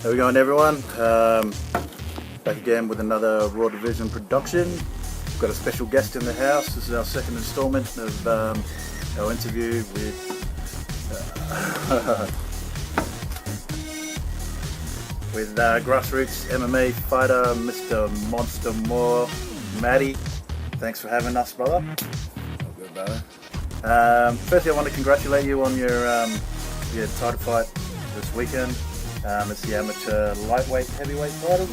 How we going, everyone? Back again with another Raw Division production. We've got a special guest in the house. This is our second installment of our interview with grassroots MMA fighter, Mr. Monsta Moore, Matty. Thanks for having us, brother. All good, brother. Firstly, I want to congratulate you on your title fight this weekend. It's the amateur lightweight heavyweight title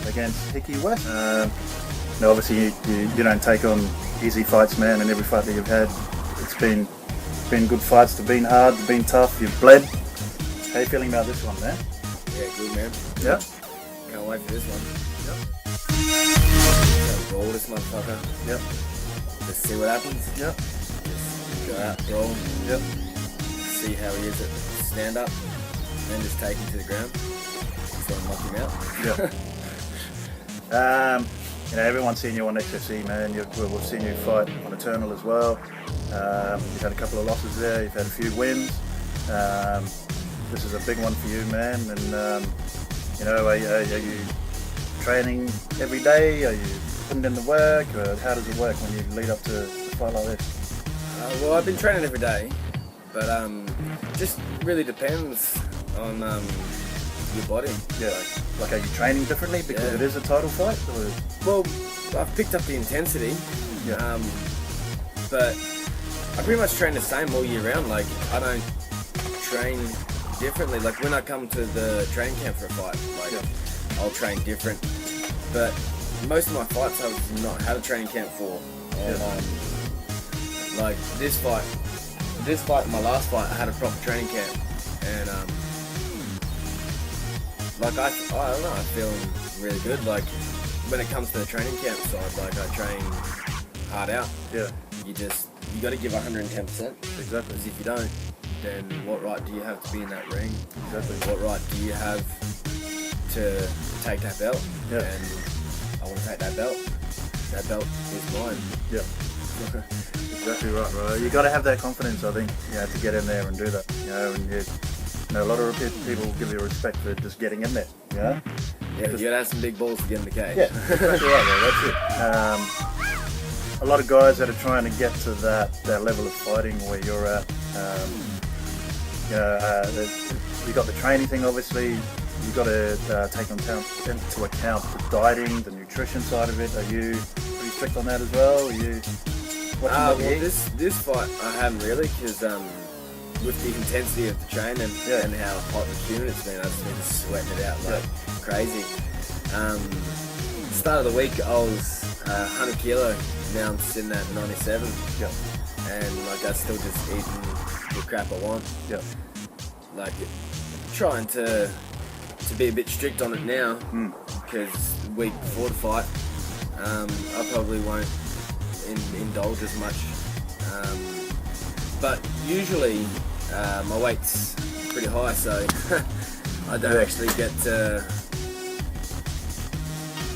against Hickey West. Now, obviously, you don't take on easy fights, man. And every fight that you've had, it's been good fights. They've been hard, they've been tough. You've bled. How you feeling about this one, man? Yeah, good, man. Yeah. Can't wait for this one. Yep. Roll this motherfucker. Yep. Just see what happens. Yep. Just go out, roll. Yep. See how he is at stand up. And just take him to the ground. So knock him out. Yeah. Everyone's seen you on XFC, man. We've seen you fight on Eternal as well. You've had a couple of losses there. You've had a few wins. This is a big one for you, man. And are you training every day? Are you putting in the work? Or how does it work when you lead up to a fight like this? Well, I've been training every day, but just really depends on your body. Yeah. Like, are you training differently because it is a title fight? Or? Well, I've picked up the intensity. Yeah. But I pretty much train the same all year round. Like, I don't train differently. Like, when I come to the training camp for a fight, I'll train different. But most of my fights I've not had a training camp for. And, like this fight and my last fight, I had a proper training camp. And I don't know, I'm feeling really good. Like, when it comes to the training camp side, like, I train hard out. Yeah. You got to give 110%. Exactly. Because if you don't, then what right do you have to be in that ring? Exactly. What right do you have to take that belt? Yeah. And I want to take that belt. That belt is mine. Yeah. Exactly right, bro. You got to have that confidence, I think, to get in there and do that. And a lot of people give you respect for just getting in there. Yeah, you got to have some big balls to get in the cage. Yeah, exactly right, bro. That's it. A lot of guys that are trying to get to that level of fighting where you're at. You got the training thing, obviously. You got to take into account the dieting, the nutrition side of it. Are you pretty strict on that as well? Are you well, this fight I haven't really, because with the intensity of the training and how hot and humid it's been, I've just been sweating it out like crazy. Start of the week I was 100 kilo, now I'm sitting at 97. Yep. And like I'm still just eating the crap I want. Yep. Like trying to be a bit strict on it now, because the week before the fight, I probably won't indulge as much. But usually my weight's pretty high, so I don't actually get to,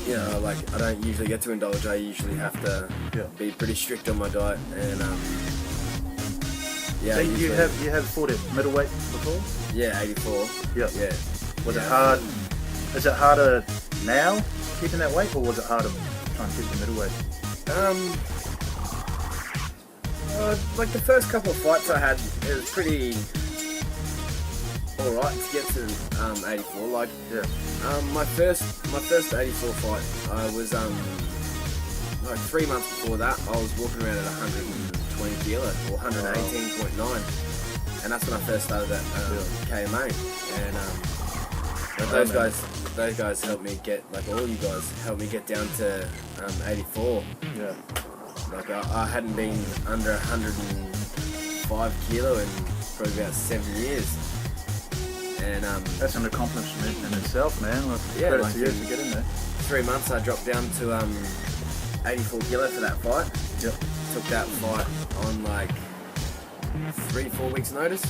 I don't usually get to indulge. I usually have to be pretty strict on my diet, and So you have fought at middleweight before? Yeah, 84. Yeah. Was it Yeah. hard? Is it harder now keeping that weight, or was it harder trying to keep the middleweight? Like the first couple of fights I had, it was pretty alright to get to 84. Like, my first 84 fight, I was like 3 months before that, I was walking around at 120 kilo or 118.9, and that's when I first started at KMA. And those guys helped me get, like all you guys helped me get down to 84. Yeah. Like I hadn't been under 105 kilo in probably about 7 years, and that's an accomplishment in itself, man. Credit to you to get in there. 3 months I dropped down to 84 kilo for that fight. Yep. Took that fight on like 3-4 weeks notice,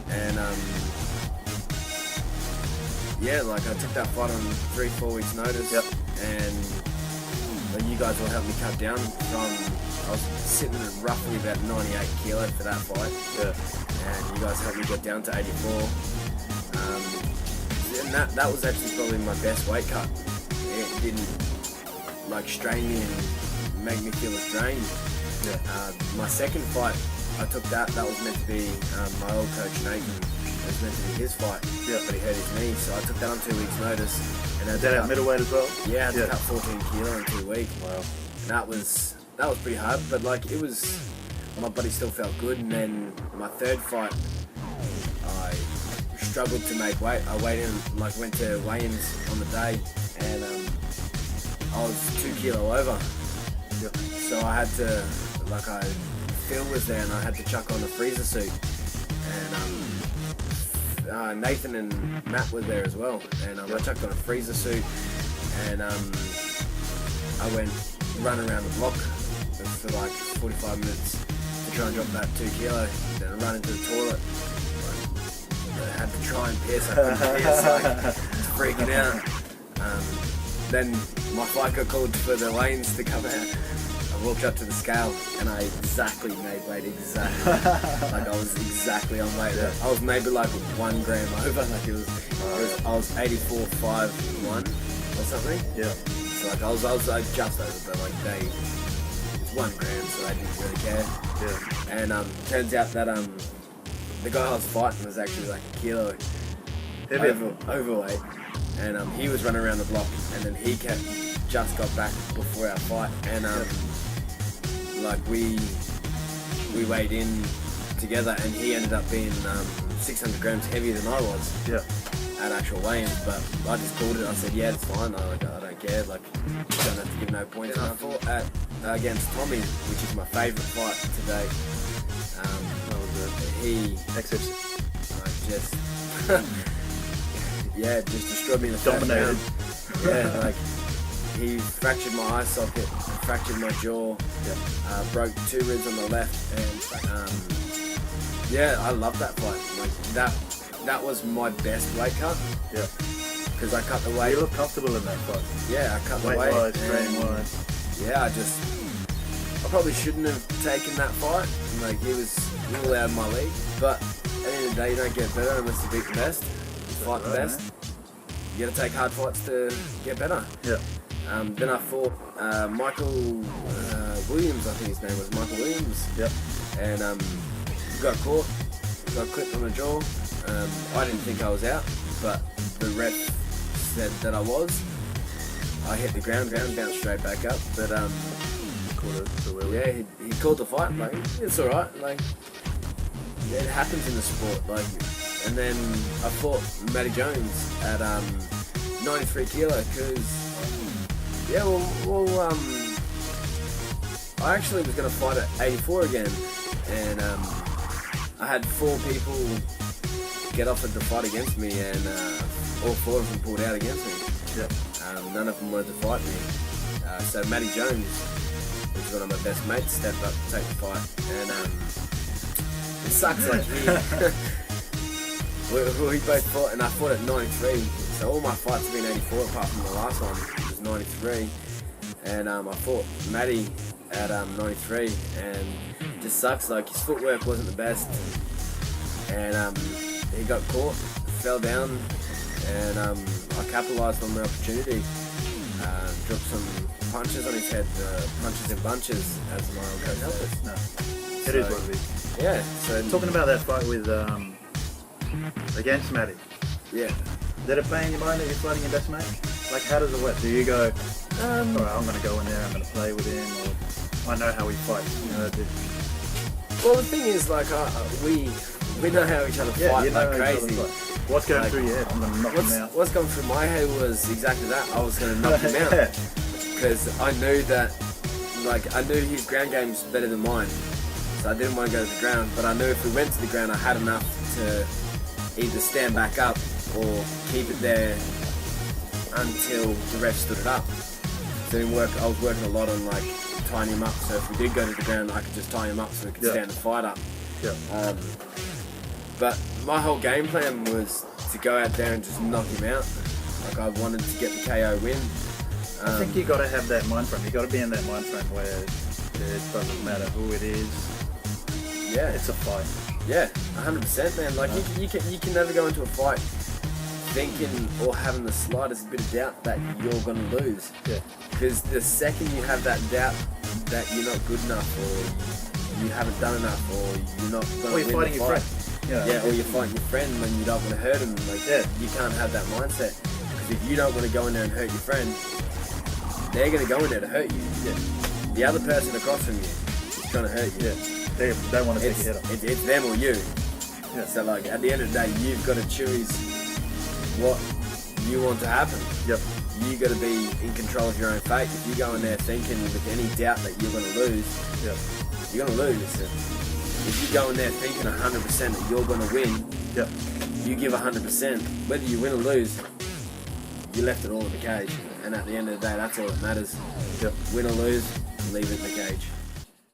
and I took that fight on 3-4 weeks notice. Yep. And you guys will help me cut down from, I was sitting at roughly about 98 kilo for that fight. Yeah. And you guys helped me get down to 84. and that was actually probably my best weight cut. It didn't like strain me and make me feel as drained. Yeah. My second fight, I took that was meant to be my old coach Nathan. It was meant to be his fight, but he hurt his knee, so I took that on 2 weeks' notice. And Is that at middleweight as well? Yeah, I had to cut 14 kilo in 2 weeks. Wow. And that was pretty hard, but like my body still felt good. And then my third fight, I struggled to make weight. I went to weigh-ins on the day, and I was 2 kilo over. Yep. So I had to, Phil was there, and I had to chuck on a freezer suit. And Nathan and Matt were there as well, and I chucked on a freezer suit, and I went run around the block for like 45 minutes to try and drop that 2 kilo. Then I ran into the toilet. I had to try and piss. I couldn't piss. Just freaking out. Then my fight got called for the lanes to come out. I walked up to the scale and I exactly made weight, exactly. Like I was exactly on weight. Yeah. I was maybe like 1 gram over. Like I was 84.51 or something. Yeah. So like I was like just over, but like it's 1 gram, so they didn't really care. Yeah. And turns out that the guy I was fighting was actually like a kilo overweight, and he was running around the block, and then he just got back before our fight, and like we weighed in together, and he ended up being 600 grams heavier than I was. Yeah. At actual weigh-ins, but I just called it. I said, yeah, it's fine. I don't care. Like, you don't have to give no points. And I fought against Tommy, which is my favourite fight to date. What was it? He XFC. just destroyed me in the first Dominated. round. Yeah, like he fractured my eye socket, fractured my jaw, broke 2 ribs on the left, and I love that fight. Like that was my best weight cut. Yeah. Because I cut the weight. You look comfortable in that fight. Yeah, I cut the weight. Weight-wise, training-wise. Yeah, I probably shouldn't have taken that fight. Like, he was all out of my league. But at the end of the day, you don't get better unless you beat the best. You fight the best. Man. You gotta take hard fights to get better. Yeah. Then I fought Michael Williams, I think his name was Michael Williams. Yep. And got caught, got clipped on the jaw. I didn't think I was out, but the ref said that I was. I hit the ground, bounced straight back up, but he called the fight. Like, it's all right. Like, it happens in the sport. Like, and then I fought Matty Jones at 93 kilo because I actually was going to fight at 84 again, and I had 4 people get offered the fight against me, and all 4 of them pulled out against me. Yeah. None of them wanted to fight me. So Matty Jones, which is one of my best mates, stepped up to take the fight, and it sucks. Like we both fought, and I fought at 93. So all my fights have been 84, apart from the last one, which was 93. And I fought Matty at 93, and it just sucks. Like, his footwork wasn't the best, and he got caught, fell down, and I capitalised on the opportunity. Dropped some punches on his head, punches in bunches, as my old coach says. No. It is what it is. Yeah. So Talking about that fight with against Matty. Yeah. Did it play in your mind that you're fighting your best mate? Like, how does it work? Do you go, all right, I'm going to go in there, I'm going to play with him, or I know how he fights, you know? Well, the thing is, like, we know how each other fight you know like how each crazy. other fight. What's going through your head? I'm going to knock him out. What's going through my head was exactly that. I was going to knock him out because I knew that, like, I knew his ground game's better than mine, so I didn't want to go to the ground. But I knew if we went to the ground, I had enough to either stand back up or keep it there until the ref stood it up. So I was working a lot on like tying him up. So if we did go to the ground, I could just tie him up so we could stand the fight up. Yeah. But my whole game plan was to go out there and just knock him out. Like, I wanted to get the KO win. I think you got to have that mind frame. You got to be in that mind frame where it doesn't matter who it is. Yeah, it's a fight. Yeah, 100%, man. Like, you can never go into a fight thinking or having the slightest bit of doubt that you're going to lose. Yeah. Because the second you have that doubt that you're not good enough, or you haven't done enough, or you're not going to win the fight. Or you're fighting your friend. Yeah, or you're fighting your friend and you don't want to hurt him. Like, you can't have that mindset. Because if you don't want to go in there and hurt your friend, they're going to go in there to hurt you. Yeah. The other person across from you is going to hurt you. Yeah. They don't want to take your head off. It's them or you. Yeah. So, like, at the end of the day, you've got to choose what you want to happen. Yep. You got to be in control of your own fate. If you go in there thinking with any doubt that you're going to lose, you're going to lose. If you go in there thinking 100% that you're going to win, you give 100%. Whether you win or lose, you left it all in the cage. And at the end of the day, that's all that matters. Win or lose, leave it in the cage.